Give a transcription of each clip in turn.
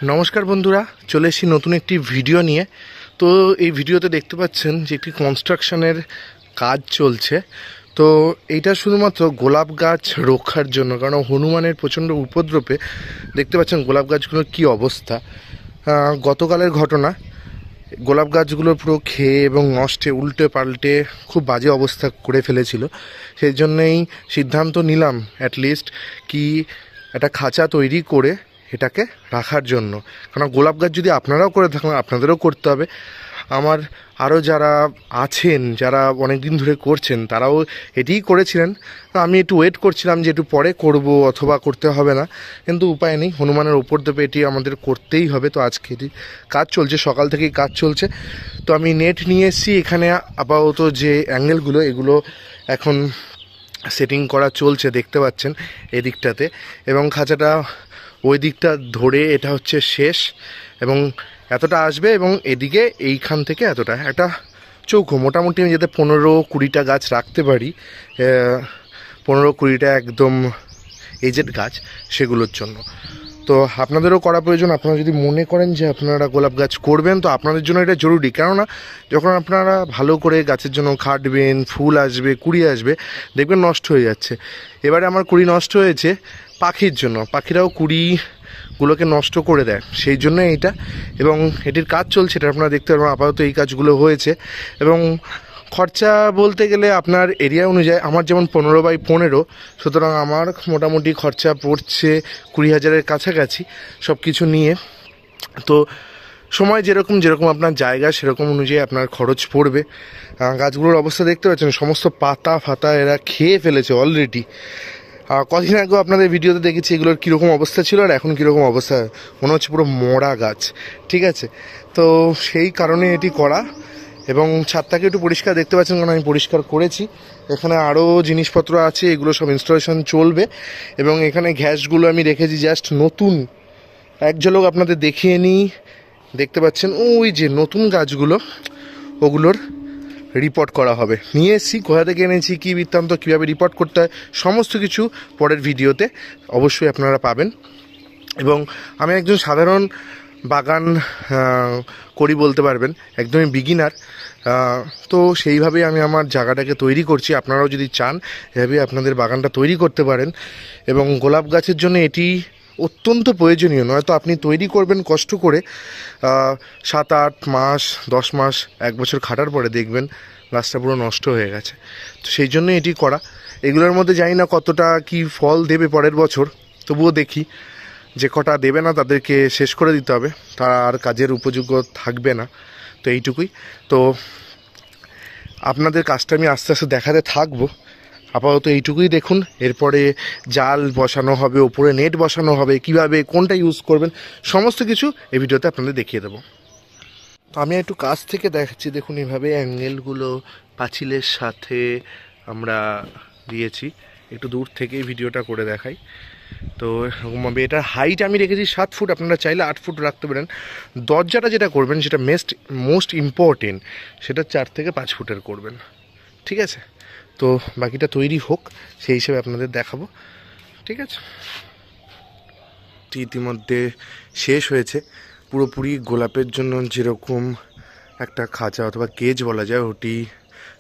নমস্কার বন্ধুরা, চলে এসেছি নতুন একটি ভিডিও নিয়ে। তো এই ভিডিওতে দেখতে পাচ্ছেন যে একটি কনস্ট্রাকশনের কাজ চলছে। তো এইটা শুধুমাত্র গোলাপ গাছ রক্ষার জন্য, কারণ হনুমানের প্রচণ্ড উপদ্রবে দেখতে পাচ্ছেন গোলাপ গাছগুলোর কী অবস্থা। গতকালের ঘটনা, গোলাপ গাছগুলো পুরো খেয়ে এবং নষ্টে উল্টে পাল্টে খুব বাজে অবস্থা করে ফেলেছিল। সেই জন্যেই সিদ্ধান্ত নিলাম অ্যাটলিস্ট কি একটা খাঁচা তৈরি করে এটাকে রাখার জন্য। কারণ গোলাপ গাছ যদি আপনারাও করে থাকেন, আপনাদেরও করতে হবে। আমার আরও যারা আছেন, যারা অনেক দিন ধরে করছেন, তারাও এটিই করেছিলেন। আমি একটু ওয়েট করছিলাম যে একটু পরে করব অথবা করতে হবে না, কিন্তু উপায় নেই, হনুমানের ওপর দেবে, এটি আমাদের করতেই হবে। তো আজকে এটি কাজ চলছে, সকাল থেকেই কাজ চলছে। তো আমি নেট নিয়ে এসেছি এখানে। আপাতত যে অ্যাঙ্গেলগুলো, এগুলো এখন সেটিং করা চলছে, দেখতে পাচ্ছেন এদিকটাতে, এবং খাঁচাটা ওই দিকটা ধরে এটা হচ্ছে শেষ, এবং এতটা আসবে, এবং এদিকে এইখান থেকে এতটা একটা চৌকো। মোটামুটি আমি যাতে 15-20টা গাছ রাখতে পারি, 15-20টা একদম এজেড গাছ, সেগুলোর জন্য। তো আপনাদেরও করা প্রয়োজন। আপনারা যদি মনে করেন যে আপনারা গোলাপ গাছ করবেন, তো আপনাদের জন্য এটা জরুরি। কেননা যখন আপনারা ভালো করে গাছের জন্য খাটবেন, ফুল আসবে, কুড়ি আসবে, দেখবেন নষ্ট হয়ে যাচ্ছে। এবারে আমার কুড়ি নষ্ট হয়েছে পাখির জন্য, পাখিরাও কুড়িগুলোকে নষ্ট করে দেয়, সেই জন্য এইটা। এবং এটির কাজ চলছে, এটা আপনারা দেখতে পারবেন। আপাতত এই কাজগুলো হয়েছে, এবং খরচা বলতে গেলে আপনার এরিয়া অনুযায়ী, আমার যেমন 15x15, সুতরাং আমার মোটামুটি খরচা পড়ছে 20,000-এর কাছাকাছি সব কিছু নিয়ে। তো সময় যেরকম আপনার জায়গা, সেরকম অনুযায়ী আপনার খরচ পড়বে। গাছগুলোর অবস্থা দেখতে পাচ্ছেন, সমস্ত পাতা ফাতা এরা খেয়ে ফেলেছে অলরেডি। কদিন আগেও আপনাদের ভিডিওতে দেখেছি এগুলোর কীরকম অবস্থা ছিল, আর এখন কীরকম অবস্থা, মনে হচ্ছে পুরো মরা গাছ। ঠিক আছে, তো সেই কারণে এটি করা। এবং ছাদটাকে একটু পরিষ্কার দেখতে পাচ্ছেন, কারণ আমি পরিষ্কার করেছি। এখানে আরও জিনিসপত্র আছে, এগুলো সব ইনস্টলেশন চলবে। এবং এখানে গ্যাসগুলো আমি রেখেছি জাস্ট নতুন, এক ঝলক আপনাদের দেখিয়ে নিই। দেখতে পাচ্ছেন ওই যে নতুন গাছগুলো, ওগুলোর রিপোর্ট করা হবে। নিয়ে এসেছি, কোথা থেকে এনেছি, কী বৃত্তান্ত, কীভাবে রিপোর্ট করতে হয়, সমস্ত কিছু পরের ভিডিওতে অবশ্যই আপনারা পাবেন। এবং আমি একজন সাধারণ বাগান করি বলতে পারবেন, একদমই বিগিনার। তো সেইভাবেই আমি আমার জায়গাটাকে তৈরি করছি। আপনারাও যদি চান এভাবে আপনাদের বাগানটা তৈরি করতে পারেন। এবং গোলাপ গাছের জন্য এটি অত্যন্ত প্রয়োজনীয়। নয়তো আপনি তৈরি করবেন কষ্ট করে, 7-8 মাস, 10 মাস, 1 বছর খাটার পরে দেখবেন গাছটা পুরো নষ্ট হয়ে গেছে। তো সেই জন্য এটি করা। এগুলোর মধ্যে জানি না কতটা কি ফল দেবে পরের বছর, তবুও দেখি। যে কটা দেবে না তাদেরকে শেষ করে দিতে হবে, তারা আর কাজের উপযোগ্য থাকবে না। তো এইটুকুই। তো আপনাদের কাজটা আমি আস্তে আস্তে দেখাতে থাকবো। আপাতত এইটুকুই দেখুন। এরপরে জাল বসানো হবে, ওপরে নেট বসানো হবে, কিভাবে কোনটা ইউজ করবেন, সমস্ত কিছু এই ভিডিওতে আপনাদের দেখিয়ে দেবো। তো আমি একটু কাছ থেকে দেখাচ্ছি। দেখুন এইভাবে অ্যাঙ্গেলগুলো পাঁচিলের সাথে আমরা দিয়েছি। একটু দূর থেকেই ভিডিওটা করে দেখাই। তো এরকমভাবে এটার হাইট আমি রেখেছি 7 ফুট, আপনারা চাইলে 8 ফুট রাখতে পারেন। দরজাটা যেটা করবেন, সেটা মোস্ট ইম্পর্টেন্ট, সেটা 4 থেকে 5 ফুটের করবেন। ঠিক আছে, তো বাকিটা তৈরি হোক, সেই হিসেবে আপনাদের দেখাবো। ঠিক আছে, ইতিমধ্যে শেষ হয়েছে পুরোপুরি। গোলাপের জন্য যেরকম একটা খাঁচা অথবা কেজ বলা যায়, ওটি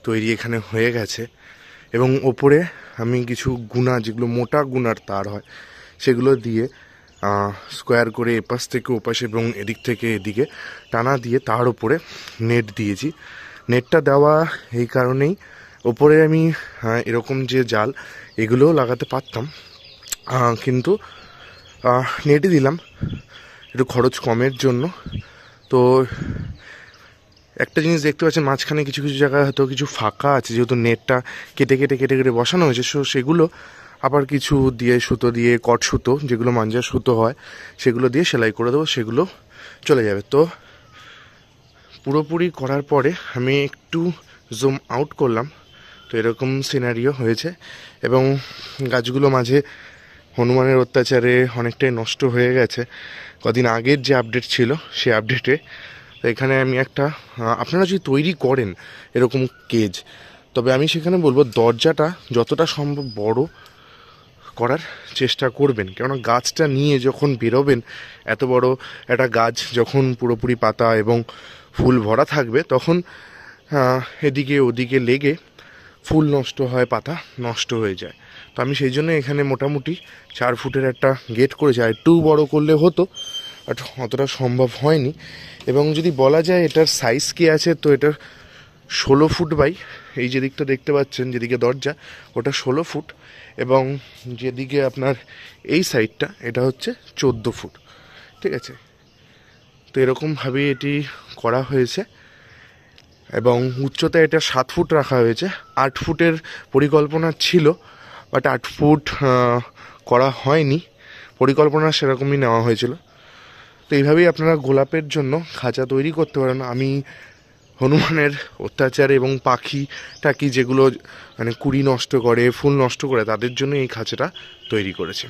তৈরি এখানে হয়ে গেছে। এবং ওপরে আমি কিছু গুনা, যেগুলো মোটা গুনার তার হয়, সেগুলো দিয়ে স্কোয়ার করে এপাশ থেকে ওপাশে এবং এদিক থেকে এদিকে টানা দিয়ে তার ওপরে নেট দিয়েছি। নেটটা দেওয়া এই কারণেই, ওপরে আমি এরকম যে জাল, এগুলোও লাগাতে পারতাম, কিন্তু নেটই দিলাম একটু খরচ কমের জন্য। তো একটা জিনিস দেখতে পাচ্ছেন, মাঝখানে কিছু কিছু জায়গায় হয়তো কিছু ফাঁকা আছে, যেহেতু নেটটা কেটে কেটে কেটে কেটে বসানো হয়েছে। সেগুলো আবার কিছু দিয়ে সুতো দিয়ে, কট সুতো, যেগুলো মাঞ্জার সুতো হয়, সেগুলো দিয়ে সেলাই করে দেবো, সেগুলো চলে যাবে। তো পুরোপুরি করার পরে আমি একটু জুম আউট করলাম। তো এরকম সিনারিও হয়েছে। এবং গাছগুলো মাঝে হনুমানের অত্যাচারে অনেকটাই নষ্ট হয়ে গেছে। কদিন আগের যে আপডেট ছিল, সেই আপডেটে তো এখানে আমি একটা, আপনারা যদি তৈরি করেন এরকম কেজ, তবে আমি সেখানে বলবো দরজাটা যতটা সম্ভব বড় করার চেষ্টা করবেন, কেননা গাছটা নিয়ে যখন বেরোবেন, এত বড় একটা গাছ যখন পুরোপুরি পাতা এবং ফুল ভরা থাকবে, তখন এদিকে ওদিকে লেগে ফুল নষ্ট হয়, পাতা নষ্ট হয়ে যায়। তো আমি সেই জন্য এখানে মোটামুটি 4 ফুটের একটা গেট করেছি। আর একটু বড় করলে হতো, বাট অতটা সম্ভব হয়নি। এবং যদি বলা যায় এটার সাইজ কী আছে, তো এটার 16 ফুট বাই, এই যে দিকটা দেখতে পাচ্ছেন যেদিকে দরজা, ওটা 16 ফুট, এবং যেদিকে আপনার এই সাইডটা এটা হচ্ছে 14 ফুট। ঠিক আছে, তো এরকমভাবে এটি করা হয়েছে। এবং উচ্চতা এটা 7 ফুট রাখা হয়েছে। 8 ফুটের পরিকল্পনা ছিল, বাট 8 ফুট করা হয়নি, পরিকল্পনা সেরকমই নেওয়া হয়েছিল। তো এইভাবেই আপনারা গোলাপের জন্য খাঁচা তৈরি করতে পারেন। আমি হনুমানের অত্যাচার এবং পাখি টাকি যেগুলো মানে কুড়ি নষ্ট করে, ফুল নষ্ট করে, তাদের জন্য এই খাঁচাটা তৈরি করেছি।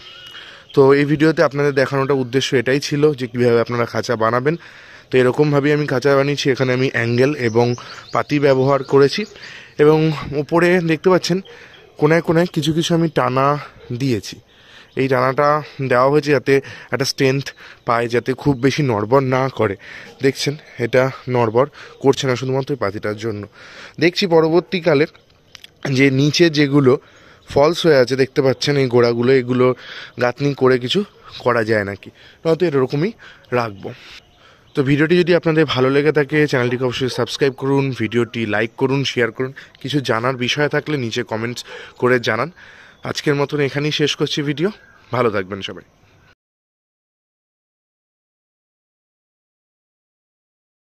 তো এই ভিডিওতে আপনাদের দেখানোটা উদ্দেশ্য এটাই ছিল যে কীভাবে আপনারা খাঁচা বানাবেন। তো এরকমভাবেই আমি খাঁচা বানিয়েছি। এখানে আমি অ্যাঙ্গেল এবং পাতি ব্যবহার করেছি, এবং উপরে দেখতে পাচ্ছেন কোনায় কোনায় কিছু কিছু আমি টানা দিয়েছি। এই টানাটা দেওয়া হয়েছে যাতে একটা স্ট্রেংথ পায়, যাতে খুব বেশি নড়বড় না করে। দেখছেন এটা নড়বড় করছে না, শুধুমাত্র এই পাতিটার জন্য। দেখছি পরবর্তীকালে যে নিচে যেগুলো ফলস হয়ে আছে দেখতে পাচ্ছেন, এই গোড়াগুলো, এগুলো গাঁথনি করে কিছু করা যায় নাকি, নয়তো এরকমই রাখবো। তো ভিডিওটি যদি আপনাদের ভালো লেগে থাকে, চ্যানেলটিকে অবশ্যই সাবস্ক্রাইব করুন, ভিডিওটি লাইক করুন, শেয়ার করুন। কিছু জানার বিষয় থাকলে নিচে কমেন্টস করে জানান। আজকের মতন এখানেই শেষ করছি ভিডিও। ভালো থাকবেন সবাই।